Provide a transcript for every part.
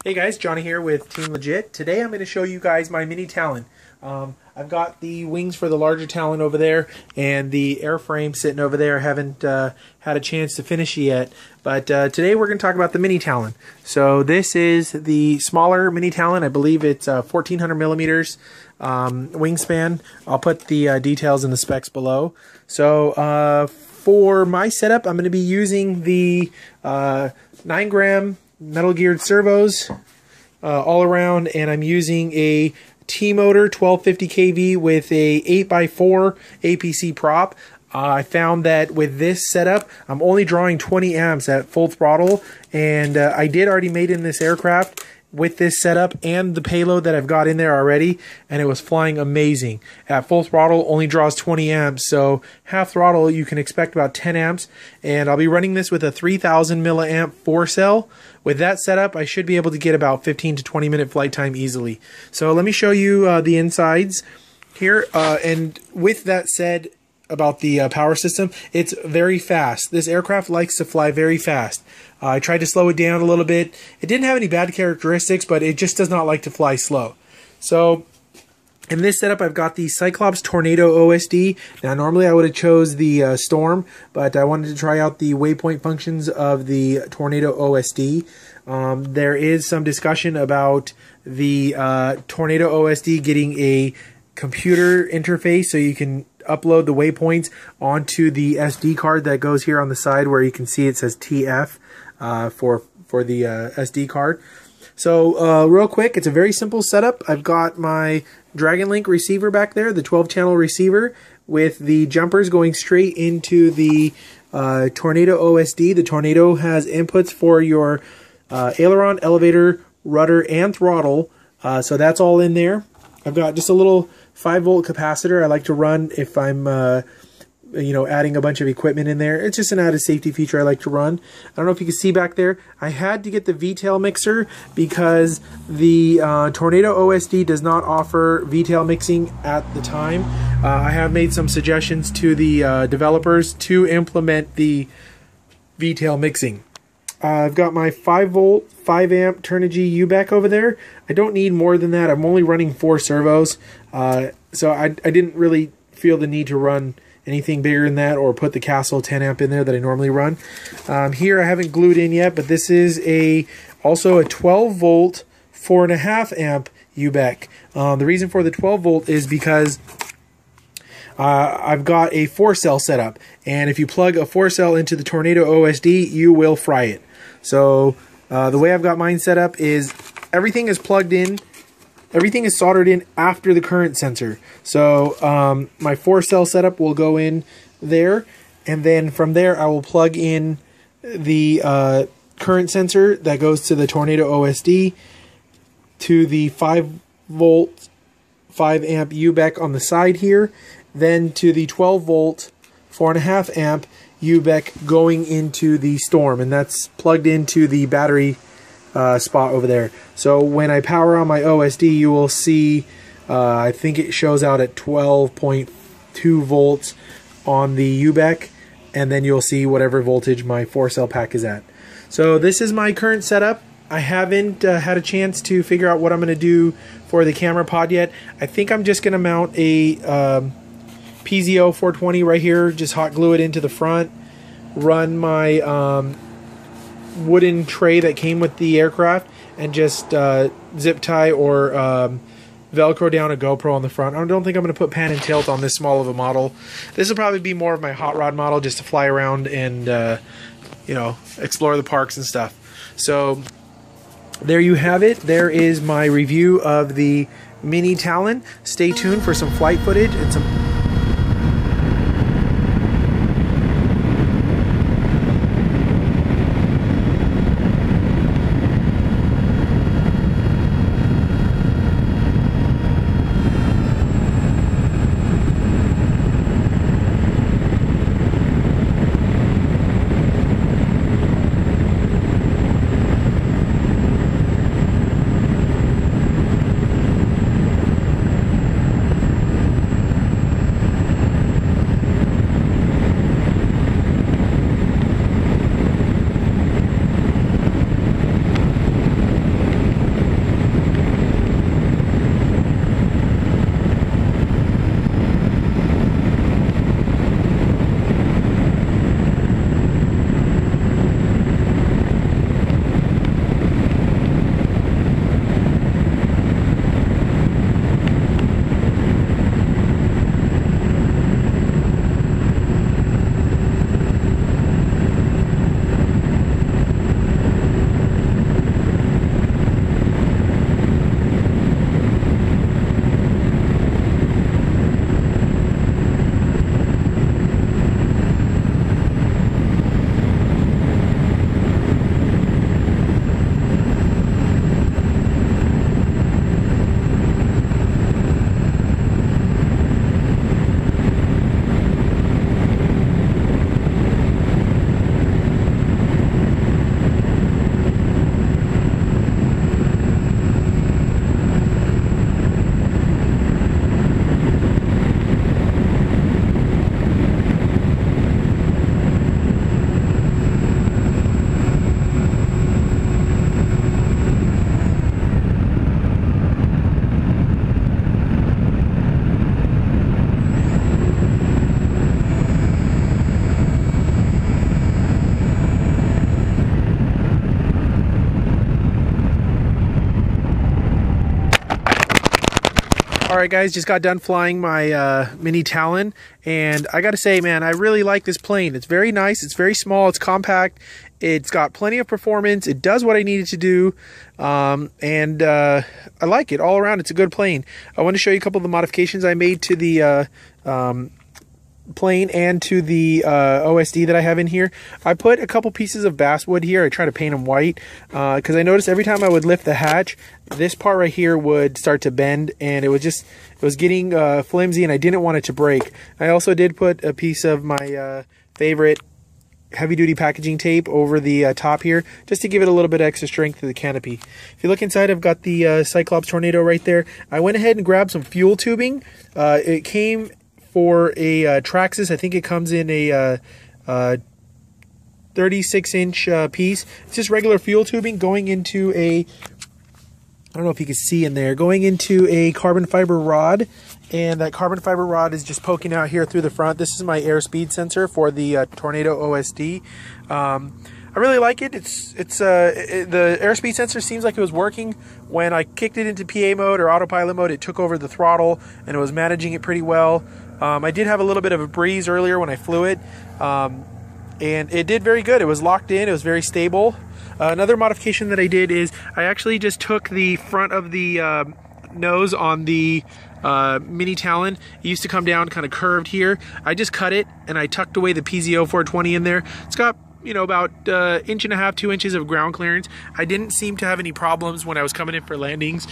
Hey guys, Johnny here with Team Legit. Today I'm going to show you guys my mini Talon. I've got the wings for the larger Talon over there and the airframe sitting over there. I haven't had a chance to finish it yet, but today we're going to talk about the mini Talon. So this is the smaller mini Talon. I believe it's 1400 millimeters wingspan. I'll put the details in the specs below. So for my setup, I'm going to be using the 9-gram metal geared servos all around, and I'm using a T-motor 1250 kV with a 8x4 APC prop. I found that with this setup, I'm only drawing 20 amps at full throttle, and I did already made in this aircraft with this setup and the payload that I've got in there already, and it was flying amazing. At full throttle, only draws 20 amps, so half throttle you can expect about 10 amps, and I'll be running this with a 3000 milliamp 4-cell. With that setup, I should be able to get about 15 to 20 minute flight time easily. So let me show you the insides here, and with that said, about the power system, it's very fast. This aircraft likes to fly very fast. I tried to slow it down a little bit. It didn't have any bad characteristics, but it just does not like to fly slow. So in this setup, I've got the Cyclops Tornado OSD. Now, normally I would have chose the Storm, but I wanted to try out the waypoint functions of the Tornado OSD. There is some discussion about the Tornado OSD getting a computer interface so you can upload the waypoints onto the SD card that goes here on the side where you can see it says TF for the SD card. So real quick, it's a very simple setup. I've got my Dragon Link receiver back there, the 12-channel receiver, with the jumpers going straight into the Tornado OSD. The Tornado has inputs for your aileron, elevator, rudder, and throttle, so that's all in there. I've got just a little 5-volt capacitor I like to run if I'm adding a bunch of equipment in there. It's just an added safety feature I like to run. I don't know if you can see back there. I had to get the VTail mixer because the Tornado OSD does not offer VTail mixing at the time. I have made some suggestions to the developers to implement the VTail mixing. I've got my 5-volt, 5-amp Turnigy UBEC over there. I don't need more than that. I'm only running 4 servos, so I didn't really feel the need to run anything bigger than that or put the Castle 10-amp in there that I normally run. Here I haven't glued in yet, but this is also a 12-volt, 4.5-amp UBEC. The reason for the 12-volt is because I've got a 4-cell setup, and if you plug a 4-cell into the Tornado OSD, you will fry it. So the way I've got mine set up is everything is plugged in, everything is soldered in after the current sensor. So my 4-cell setup will go in there, and then from there I will plug in the current sensor that goes to the Tornado OSD, to the 5-volt, 5-amp UBEC on the side here, then to the 12-volt, 4.5-amp UBEC going into the Storm, and that's plugged into the battery spot over there. So when I power on my OSD, you will see, I think it shows out at 12.2 volts on the UBEC, and then you'll see whatever voltage my 4-cell pack is at. So this is my current setup. I haven't had a chance to figure out what I'm going to do for the camera pod yet. I think I'm just going to mount a PZO 420 right here, just hot glue it into the front, run my wooden tray that came with the aircraft, and just zip tie or Velcro down a GoPro on the front. I don't think I'm going to put pan and tilt on this small of a model. This will probably be more of my hot rod model, just to fly around and explore the parks and stuff. So there you have it. There is my review of the mini Talon. Stay tuned for some flight footage and some Alright guys, just got done flying my mini Talon, and I gotta say, man, I really like this plane. It's very nice, it's very small, it's compact, it's got plenty of performance, it does what I need it to do, and I like it all around. It's a good plane. I want to show you a couple of the modifications I made to the plane and to the OSD that I have in here. I put a couple pieces of basswood here. I try to paint them white because I noticed every time I would lift the hatch, this part right here would start to bend, and it was getting flimsy, and I didn't want it to break. I also did put a piece of my favorite heavy-duty packaging tape over the top here, just to give it a little bit extra strength to the canopy. If you look inside, I've got the Cyclops Tornado right there. I went ahead and grabbed some fuel tubing. It came for a Traxxas. I think it comes in a 36-inch piece. It's just regular fuel tubing going into a, I don't know if you can see in there, going into a carbon fiber rod, and that carbon fiber rod is just poking out here through the front. This is my airspeed sensor for the Tornado OSD. I really like it. The airspeed sensor seems like it was working when I kicked it into PA mode or autopilot mode. It took over the throttle and it was managing it pretty well. I did have a little bit of a breeze earlier when I flew it, and it did very good. It was locked in. It was very stable. Another modification that I did is I actually just took the front of the nose on the mini Talon. It used to come down kind of curved here. I just cut it and I tucked away the PZO 420 in there. It's got, you know, about 1.5 inches, 2 inches of ground clearance. I didn't seem to have any problems when I was coming in for landings.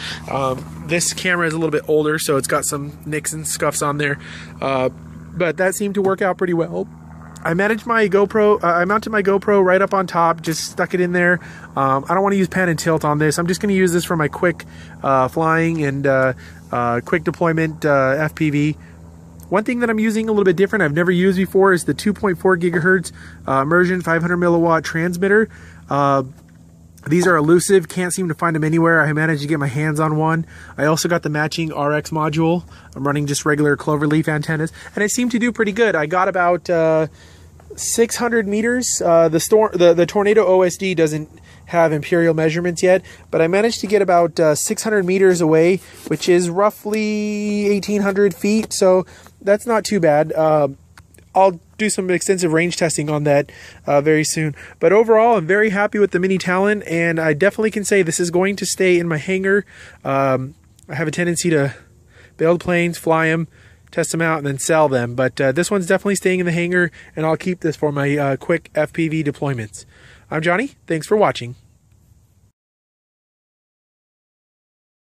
This camera is a little bit older, so it's got some nicks and scuffs on there, but that seemed to work out pretty well. I managed my GoPro, I mounted my GoPro right up on top, just stuck it in there. I don't want to use pan and tilt on this. I'm just going to use this for my quick flying and quick deployment FPV. One thing that I'm using a little bit different, I've never used before, is the 2.4 gigahertz immersion 500 milliwatt transmitter. These are elusive, can't seem to find them anywhere. I managed to get my hands on one. I also got the matching RX module. I'm running just regular cloverleaf antennas, and it seemed to do pretty good. I got about 600 meters. The Tornado OSD doesn't have imperial measurements yet, but I managed to get about 600 meters away, which is roughly 1,800 feet, so that's not too bad. I'll do some extensive range testing on that very soon. But overall, I'm very happy with the mini Talon, and I definitely can say this is going to stay in my hangar. I have a tendency to build planes, fly them, test them out, and then sell them. But this one's definitely staying in the hangar, and I'll keep this for my quick FPV deployments. I'm Johnny. Thanks for watching.